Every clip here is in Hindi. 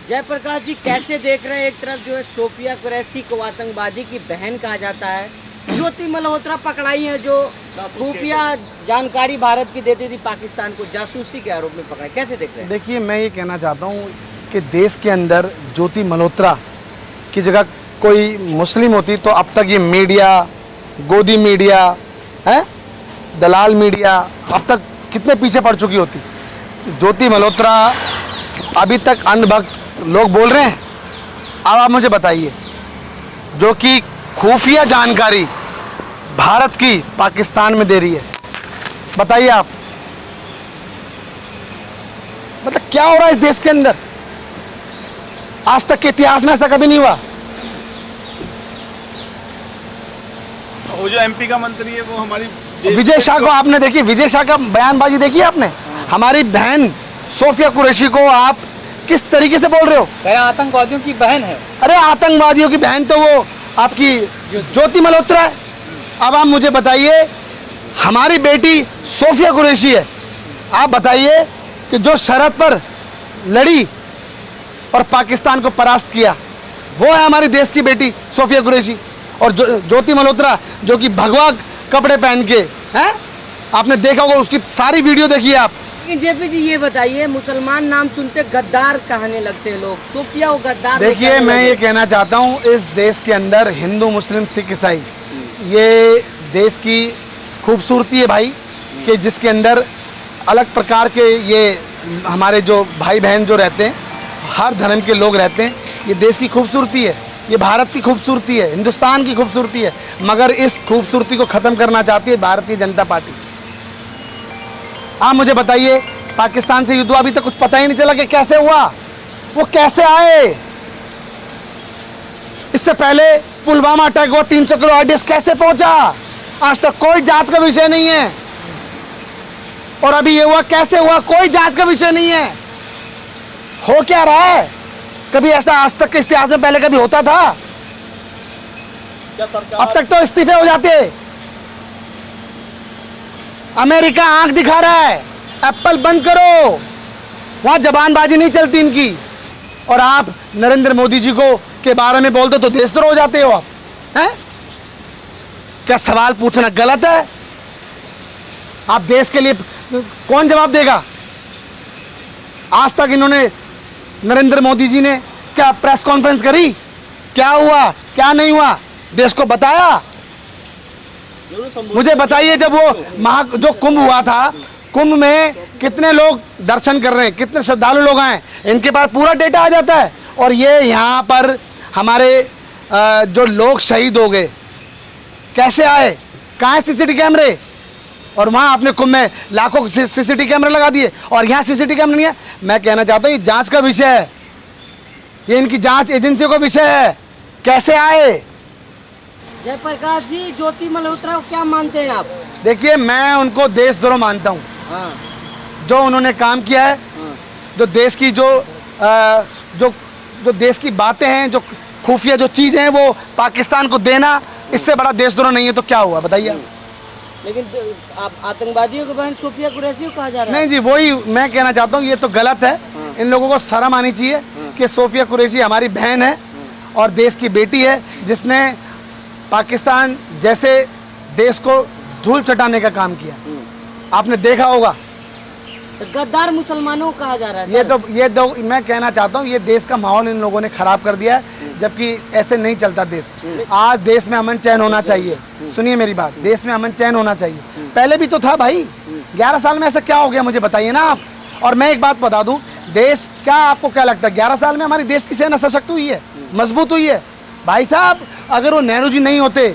जयप्रकाश जी कैसे देख रहे हैं, एक तरफ जो है सोफिया कुरैशी को आतंकवादी की बहन कहा जाता है, ज्योति मल्होत्रा पकड़ाई है जो खुफिया जानकारी भारत की देती थी पाकिस्तान को, जासूसी के आरोप में पकड़ाई, कैसे देख रहे हैं? देखिए, मैं ये कहना चाहता हूँ कि देश के अंदर ज्योति मल्होत्रा की जगह कोई मुस्लिम होती तो अब तक ये मीडिया, गोदी मीडिया है, दलाल मीडिया अब तक कितने पीछे पड़ चुकी होती। ज्योति मल्होत्रा अभी तक अंधभक्त लोग बोल रहे हैं। अब आप मुझे बताइए, जो कि खुफिया जानकारी भारत की पाकिस्तान में दे रही है, बताइए आप, मतलब क्या हो रहा है इस देश के अंदर? आज तक के इतिहास में ऐसा कभी नहीं हुआ। वो जो एमपी का मंत्री है वो हमारी विजय शाह को आपने देखी, विजय शाह का बयानबाजी देखी आपने? हमारी बहन सोफिया कुरैशी को आप किस तरीके से बोल रहे हो? आतंकवादियों की बहन है। अरे आतंकवादियों की बहन तो वो आपकी ज्योति मल्होत्रा है। अब आप मुझे बताइए, हमारी बेटी सोफिया कुरैशी है, आप बताइए कि जो शरत पर लड़ी और पाकिस्तान को परास्त किया, वो है हमारी देश की बेटी सोफिया कुरैशी। और ज्योति मल्होत्रा जो कि भगवा कपड़े पहन के हैं, आपने देखा होगा, उसकी सारी वीडियो देखिए आप। लेकिन जेपी जी ये बताइए, मुसलमान नाम सुनते गद्दार कहने लगते हैं लोग, सोफिया वो गद्दार। देखिए, मैं ये कहना चाहता हूँ, इस देश के अंदर हिंदू, मुस्लिम, सिख, ईसाई, ये देश की खूबसूरती है भाई, कि जिसके अंदर अलग प्रकार के ये हमारे जो भाई बहन जो रहते हैं, हर धर्म के लोग रहते हैं। ये देश की खूबसूरती है, ये भारत की खूबसूरती है, हिंदुस्तान की खूबसूरती है। मगर इस खूबसूरती को ख़त्म करना चाहती है भारतीय जनता पार्टी। आप मुझे बताइए, पाकिस्तान से युद्ध हुआ, अभी तक कुछ पता ही नहीं चला कि कैसे हुआ, वो कैसे आए। इससे पहले पुलवामा अटैक हुआ, 300 किलो आईडीएस कैसे पहुंचा, आज तक कोई जांच का विषय नहीं है। और अभी ये हुआ, कैसे हुआ, कोई जांच का विषय नहीं है। हो क्या रहा है? कभी ऐसा आज तक के इतिहास में पहले कभी होता था? अब तक तो इस्तीफे हो जाते। अमेरिका आंख दिखा रहा है, एप्पल बंद करो, वहां जबानबाजी नहीं चलती इनकी। और आप नरेंद्र मोदी जी को के बारे में बोलते तो देशद्रोह हो जाते हो आप, हैं? क्या सवाल पूछना गलत है? आप देश के लिए कौन जवाब देगा? आज तक इन्होंने, नरेंद्र मोदी जी ने क्या प्रेस कॉन्फ्रेंस करी? क्या हुआ, क्या नहीं हुआ, देश को बताया? मुझे बताइए, जब वो जो कुंभ हुआ था, कुंभ में कितने लोग दर्शन कर रहे हैं, कितने श्रद्धालु लोग आए, इनके पास पूरा डेटा आ जाता है। और ये यहाँ पर हमारे जो लोग शहीद हो गए, कैसे आए, कहाँ है सीसीटीवी कैमरे? और वहाँ आपने कुंभ में लाखों सीसीटीवी कैमरे लगा दिए और यहाँ सीसीटीवी कैमरे नहीं है। मैं कहना चाहता हूँ, ये जांच का विषय है, ये इनकी जांच एजेंसियों का विषय है, कैसे आए? जयप्रकाश जी, ज्योति मल्होत्रा को क्या मानते हैं आप? देखिए, मैं उनको देशद्रोह मानता हूँ। हाँ। जो उन्होंने काम किया है, जो देश की जो देश की बातें हैं, जो खुफिया जो चीज़ें हैं, वो पाकिस्तान को देना, इससे बड़ा देशद्रोह नहीं है। तो क्या हुआ बताइए? लेकिन आप आतंकवादियों की बहन सोफिया कुरैशी को कहा जा रहा है। नहीं जी, वही मैं कहना चाहता हूँ, ये तो गलत है। इन लोगों को शर्म आनी चाहिए कि सोफिया कुरैशी हमारी बहन है और देश की बेटी है, जिसने पाकिस्तान जैसे देश को धूल चटाने का काम किया। आपने देखा होगा, तो गद्दार मुसलमानों को कहा जा रहा है। ये दो मैं कहना चाहता हूँ, ये देश का माहौल इन लोगों ने खराब कर दिया है, जबकि ऐसे नहीं चलता देश। आज देश में अमन चैन होना चाहिए। सुनिए मेरी बात, देश में अमन चैन होना चाहिए। पहले भी तो था भाई, 11 साल में ऐसा क्या हो गया, मुझे बताइए ना आप। और मैं एक बात बता दूं, देश क्या, आपको क्या लगता है 11 साल में हमारी देश की सेना सशक्त हुई है, मजबूत हुई है? भाई साहब, अगर वो नेहरू जी नहीं होते,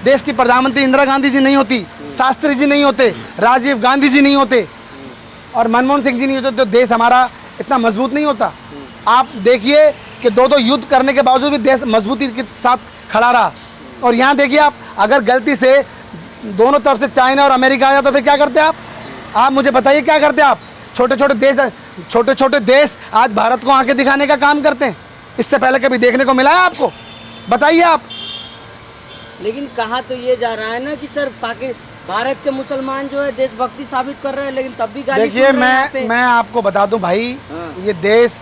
देश की प्रधानमंत्री इंदिरा गांधी जी नहीं होती, शास्त्री जी नहीं होते, राजीव गांधी जी नहीं होते और मनमोहन सिंह जी नहीं होते, तो देश हमारा इतना मजबूत नहीं होता। आप देखिए कि दो युद्ध करने के बावजूद भी देश मजबूती के साथ खड़ा रहा। और यहाँ देखिए आप, अगर गलती से दोनों तरफ से चाइना और अमेरिका आ जाए तो फिर क्या करते आप? आप मुझे बताइए क्या करते आप? छोटे छोटे देश आज भारत को आंखें दिखाने का काम करते हैं। इससे पहले कभी देखने को मिला है आपको? बताइए आप। लेकिन कहा तो ये जा रहा है ना कि सर भारत के मुसलमान जो है देशभक्ति साबित कर रहे हैं, लेकिन तब भी गाली देखिए, मैं आपको बता दूं भाई, ये देश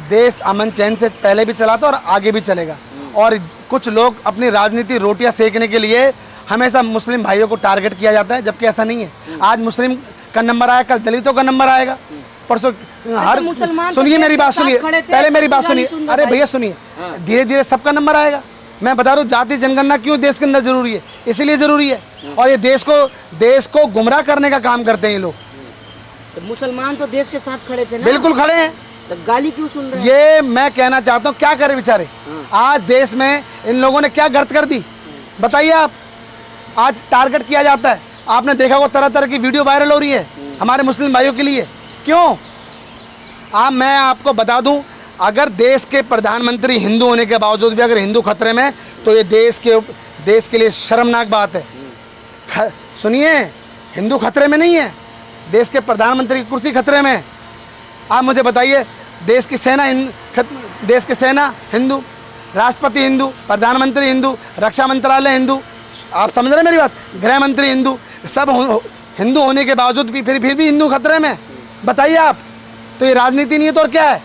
देश अमन चैन से पहले भी चला था और आगे भी चलेगा। और कुछ लोग अपनी राजनीति रोटियां सेकने के लिए हमेशा मुस्लिम भाइयों को टारगेट किया जाता है, जबकि ऐसा नहीं है। आज मुस्लिम का नंबर आया, कल दलितों का नंबर आएगा, परसों हर मुसलमान सुनिए तो मेरी बात देश के सुनिए, साथ खड़े थे, पहले मेरी बात गाली सुनिए। सुन रहे अरे भाई। भैया सुनिए, धीरे धीरे सबका नंबर आएगा। मैं बता रहा हूँ जाति जनगणना क्यों देश के अंदर जरूरी है, इसीलिए जरूरी है। और ये देश को गुमराह करने का काम करते हैं ये लोग। तो मुसलमान तो देश के साथ खड़े थे ना, बिल्कुल खड़े हैं। तो गाली क्यों सुन रहे हैं? ये मैं कहना चाहता हूँ, क्या करे बेचारे। आज देश में इन लोगों ने क्या गर्त कर दी बताइए आप। आज टारगेट किया जाता है, आपने देखा वो तरह तरह की वीडियो वायरल हो रही है हमारे मुस्लिम भाइयों के लिए। क्यों? मैं आपको बता दूं, अगर देश के प्रधानमंत्री हिंदू होने के बावजूद भी अगर हिंदू खतरे में, तो ये देश के लिए शर्मनाक बात है। सुनिए, हिंदू खतरे में नहीं है, देश के प्रधानमंत्री की कुर्सी खतरे में है। आप मुझे बताइए, देश की सेना हिंदू, राष्ट्रपति हिंदू, प्रधानमंत्री हिंदू, रक्षा मंत्रालय हिंदू, आप समझ रहे हैं मेरी बात, गृह मंत्री हिंदू, सब हिंदू होने के बावजूद भी फिर भी हिंदू खतरे में। बताइए आप, तो ये राजनीति नहीं है तो और क्या है?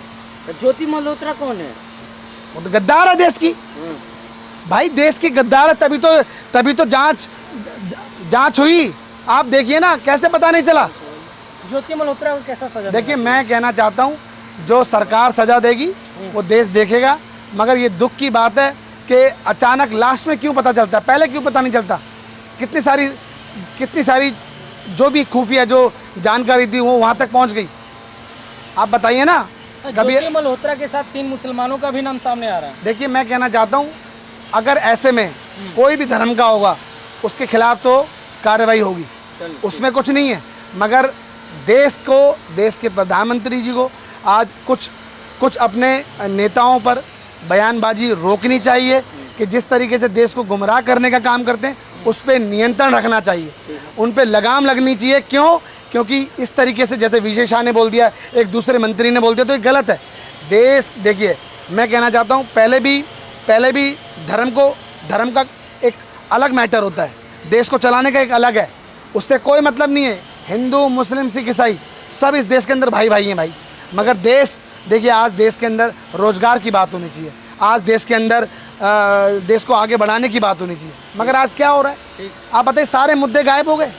तो ज्योति मल्होत्रा कौन है? वो तो गद्दार है देश की भाई, देश की गद्दार है। तभी तो जांच हुई। आप देखिए ना, कैसे पता नहीं चला। ज्योति मल्होत्रा को कैसा सजा? देखिए, मैं कहना चाहता हूँ, जो सरकार सजा देगी वो देश देखेगा। मगर ये दुख की बात है कि अचानक लास्ट में क्यों पता चलता है, पहले क्यों पता नहीं चलता। कितनी सारी जो भी खुफिया जो जानकारी थी वो वहाँ तक पहुँच गई। आप बताइए ना। कभी ज्योति मल्होत्रा के साथ 3 मुसलमानों का भी नाम सामने आ रहा है। देखिए, मैं कहना चाहता हूँ, अगर ऐसे में कोई भी धर्म का होगा उसके खिलाफ तो कार्रवाई होगी, उसमें कुछ नहीं है। मगर देश के प्रधानमंत्री जी को आज कुछ अपने नेताओं पर बयानबाजी रोकनी चाहिए कि जिस तरीके से देश को गुमराह करने का काम करते हैं उस पर नियंत्रण रखना चाहिए, उन पर लगाम लगनी चाहिए। क्योंकि इस तरीके से जैसे विजय शाह ने बोल दिया, एक दूसरे मंत्री ने बोल दिया, तो ये गलत है। देखिए, मैं कहना चाहता हूँ, पहले भी धर्म का एक अलग मैटर होता है, देश को चलाने का एक अलग है, उससे कोई मतलब नहीं है। हिंदू, मुस्लिम, सिख, ईसाई सब इस देश के अंदर भाई भाई हैं भाई। मगर देखिए, आज देश के अंदर रोजगार की बात होनी चाहिए, आज देश के अंदर देश को आगे बढ़ाने की बात होनी चाहिए। मगर आज क्या हो रहा है आप बताइए, सारे मुद्दे गायब हो गए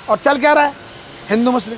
और चल क्या रहा है, हिंदू मुस्लिम।